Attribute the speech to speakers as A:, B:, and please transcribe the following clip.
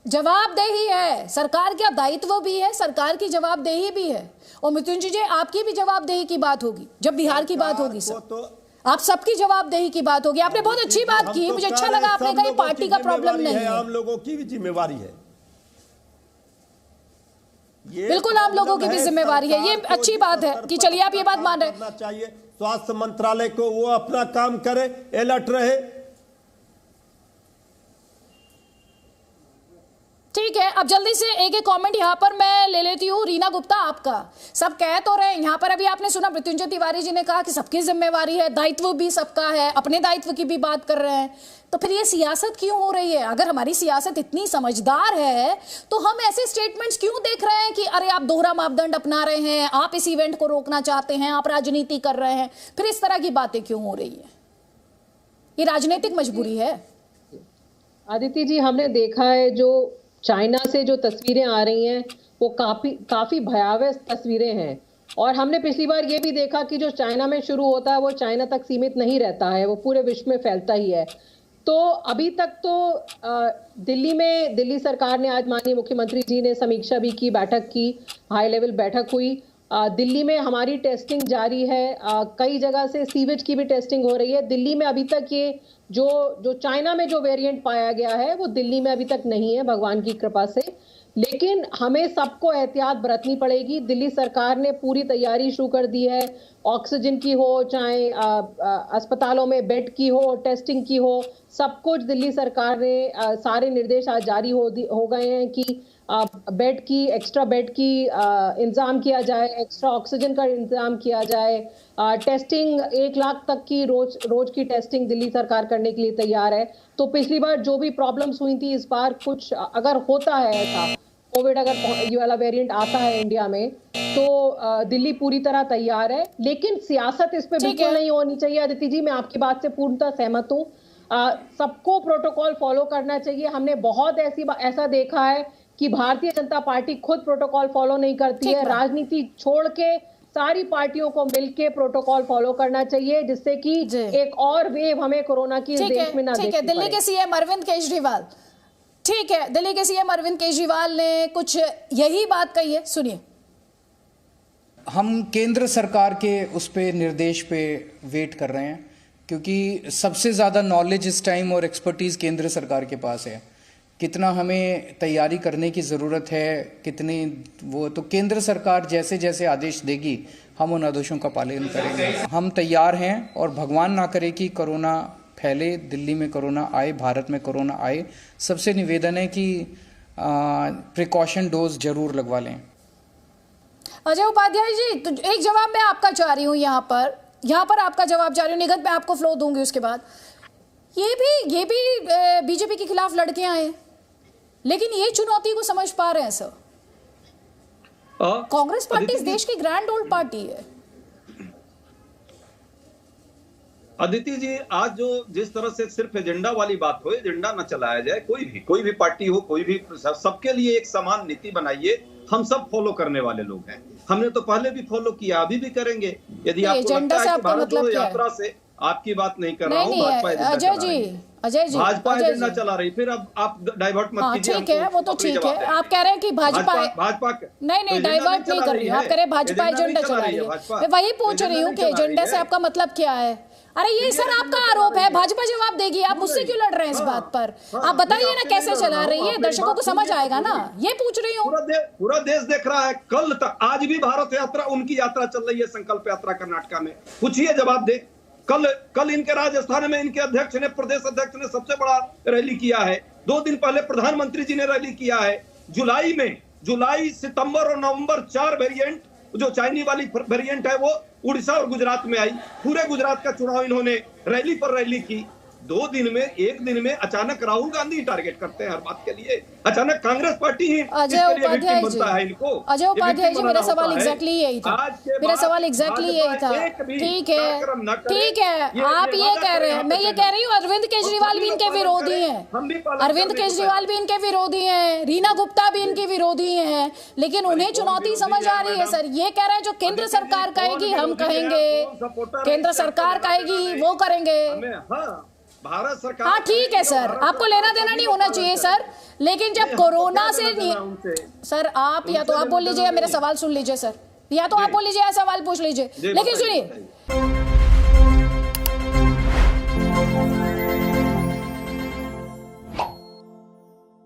A: जवाबदेही है, सरकार का दायित्व भी है, सरकार की जवाबदेही भी है। और मृत्युंजय जी, आपकी भी जवाबदेही की बात होगी जब बिहार की बात होगी सर, तो आप सबकी जवाबदेही की बात होगी। आपने बहुत अच्छी बात की, मुझे अच्छा लगा आपने कहा पार्टी का प्रॉब्लम नहीं है,
B: आम लोगों की भी जिम्मेवारी है,
A: बिल्कुल आम लोगों की भी जिम्मेवारी है। ये अच्छी बात है कि चलिए आप ये बात मान रहे हैं।
B: चाहिए स्वास्थ्य मंत्रालय को वो अपना काम करे, अलर्ट रहे।
A: ठीक है, अब जल्दी से एक एक कमेंट यहाँ पर मैं ले लेती हूँ। रीना गुप्ता, आपका सब कह तो रहे हैं यहाँ पर, अभी आपने सुना मृत्युंजय तिवारी जी ने कहा कि सबकी जिम्मेवारी है, दायित्व भी सबका है, अपने दायित्व की भी बात कर रहे हैं। तो फिर ये सियासत क्यों हो रही है? अगर हमारी सियासत इतनी समझदार है तो हम ऐसे स्टेटमेंट्स क्यों देख रहे हैं कि अरे आप दोहरा मापदंड अपना रहे हैं, आप इस इवेंट को रोकना चाहते हैं, आप राजनीति कर रहे हैं, फिर इस तरह की बातें क्यों हो रही है? ये राजनीतिक मजबूरी है।
C: आदित्य जी, हमने देखा है जो चाइना से जो तस्वीरें आ रही हैं वो काफी भयावह तस्वीरें हैं। और हमने पिछली बार ये भी देखा कि जो चाइना में शुरू होता है वो चाइना तक सीमित नहीं रहता है, वो पूरे विश्व में फैलता ही है। तो अभी तक तो दिल्ली सरकार ने, आज माननीय मुख्यमंत्री जी ने समीक्षा भी की, बैठक की, हाई लेवल बैठक हुई। दिल्ली में हमारी टेस्टिंग जारी है, कई जगह से सीवेज की भी टेस्टिंग हो रही है। दिल्ली में अभी तक ये जो चाइना में जो वेरिएंट पाया गया है वो दिल्ली में अभी तक नहीं है, भगवान की कृपा से। लेकिन हमें सबको एहतियात बरतनी पड़ेगी। दिल्ली सरकार ने पूरी तैयारी शुरू कर दी है, ऑक्सीजन की हो, चाहे अस्पतालों में बेड की हो, टेस्टिंग की हो, सब कुछ दिल्ली सरकार ने सारे निर्देश आज जारी हो गए हैं कि बेड की, एक्स्ट्रा बेड की इंतजाम किया जाए, एक्स्ट्रा ऑक्सीजन का इंतजाम किया जाए, टेस्टिंग 1 लाख तक की रोज की टेस्टिंग दिल्ली सरकार करने के लिए तैयार है। तो पिछली बार जो भी प्रॉब्लम्स हुई थी, इस बार कुछ अगर होता है ऐसा, कोविड अगर ये वाला वेरिएंट आता है इंडिया में, तो दिल्ली पूरी तरह तैयार है। लेकिन सियासत इस पे बिल्कुल नहीं होनी चाहिए। अदिति जी, मैं आपकी बात से पूर्णतः सहमत हूँ। सबको प्रोटोकॉल फॉलो करना चाहिए। हमने बहुत ऐसा देखा है कि भारतीय जनता पार्टी खुद प्रोटोकॉल फॉलो नहीं करती है। राजनीति छोड़ के सारी पार्टियों को मिलके प्रोटोकॉल फॉलो करना चाहिए, जिससे कि एक और वेव हमें कोरोना की देश में ना देखनी पड़े।
A: दिल्ली के सीएम अरविंद केजरीवाल, ठीक है, दिल्ली के सीएम अरविंद केजरीवाल ने कुछ यही बात कही है, सुनिए।
D: हम केंद्र सरकार के उस पे निर्देश पे वेट कर रहे हैं, क्योंकि सबसे ज़्यादा नॉलेज इस टाइम और एक्सपर्टीज़ केंद्र सरकार के पास है। कितना हमें तैयारी करने की ज़रूरत है, कितनी वो, तो केंद्र सरकार जैसे जैसे आदेश देगी हम उन आदेशों का पालन करेंगे। हम तैयार हैं और भगवान ना करे कि कोरोना फैले, दिल्ली में कोरोना आए, भारत में कोरोना आए। सबसे निवेदन है कि प्रिकॉशन डोज जरूर लगवा लें।
A: अजय उपाध्याय जी, तो एक जवाब मैं आपका चाह रही हूँ यहाँ पर आपका जवाब चाह रही हूँ। निगत मैं आपको फ्लो दूंगी उसके बाद। ये भी बीजेपी के खिलाफ लड़के आए, लेकिन ये चुनौती को समझ पा रहे हैं सर? कांग्रेस पार्टी इस देश की ग्रैंड ओल्ड पार्टी है।
E: अदिति जी, आज जो जिस तरह से सिर्फ एजेंडा वाली बात हो, एजेंडा न चलाया जाए। कोई भी पार्टी हो, कोई भी, सबके लिए एक समान नीति बनाइए। हम सब फॉलो करने वाले लोग हैं। हमने तो पहले भी फॉलो किया, अभी भी करेंगे। यदि आपको लगता है कि भारत जोड़ो यात्रा से, आपकी बात नहीं कर रहा हूँ,
A: अजय जी
E: भाजपा एजेंडा चला रही, फिर अब आप डाइवर्ट मत कीजिए।
A: ठीक है, वो तो ठीक है। आप कह रहे हैं कि भाजपा नहीं डाइवर्ट नहीं कर रही है, आप कह रहे हैं भाजपा एजेंडा चला रही है। मैं वही पूछ रही हूँ कि एजेंडा से आपका मतलब क्या है? अरे ये सर आपका आरोप है, भाजपा जवाब देगी। आप मुझसे क्यों लड़ रहे हैं इस बात पर? आप बताइए ना कैसे चला रही है, दर्शकों को समझ आएगा ना, ये पूछ रही हूँ।
E: पूरा देश देख रहा है। कल तक, आज भी भारत यात्रा, उनकी यात्रा चल रही है, संकल्प यात्रा कर्नाटका में। पूछिए, जवाब दे। कल इनके राजस्थान में इनके अध्यक्ष ने, प्रदेश अध्यक्ष ने सबसे बड़ा रैली किया है। 2 दिन पहले प्रधानमंत्री जी ने रैली किया है। जुलाई, सितंबर और नवंबर 4 वेरिएंट, जो चाइनी वाली वेरिएंट है, वो उड़ीसा और गुजरात में आई। पूरे गुजरात का चुनाव इन्होंने रैली पर रैली की। 2 दिन में, 1 दिन में अचानक राहुल गांधी टारगेट करते हैं हर बात के लिए। अचानक कांग्रेस पार्टी ही
A: अजय उपाध्याय जी, अजय उपाध्याय जी, मेरा सवाल एग्जैक्टली यही था। मेरा सवाल एग्जैक्टली यही था। ठीक है, आप ये कह रहे हैं, मैं ये कह रही हूँ अरविंद केजरीवाल भी इनके विरोधी हैं। अरविंद केजरीवाल भी इनके विरोधी हैं, रीना गुप्ता भी इनकी विरोधी हैं, लेकिन उन्हें चुनौती समझ आ रही है सर। ये कह रहे हैं जो केंद्र सरकार कहेगी हम कहेंगे, केंद्र सरकार कहेगी वो करेंगे।
E: भारत सरकार,
A: हाँ ठीक है सर, आपको लेना देना नहीं होना चाहिए सर, लेकिन जब कोरोना से सर आप या तो आप बोल लीजिए या मेरा सवाल सुन लीजिए सर, या तो आप बोल लीजिए या सवाल पूछ लीजिए, लेकिन सुनिए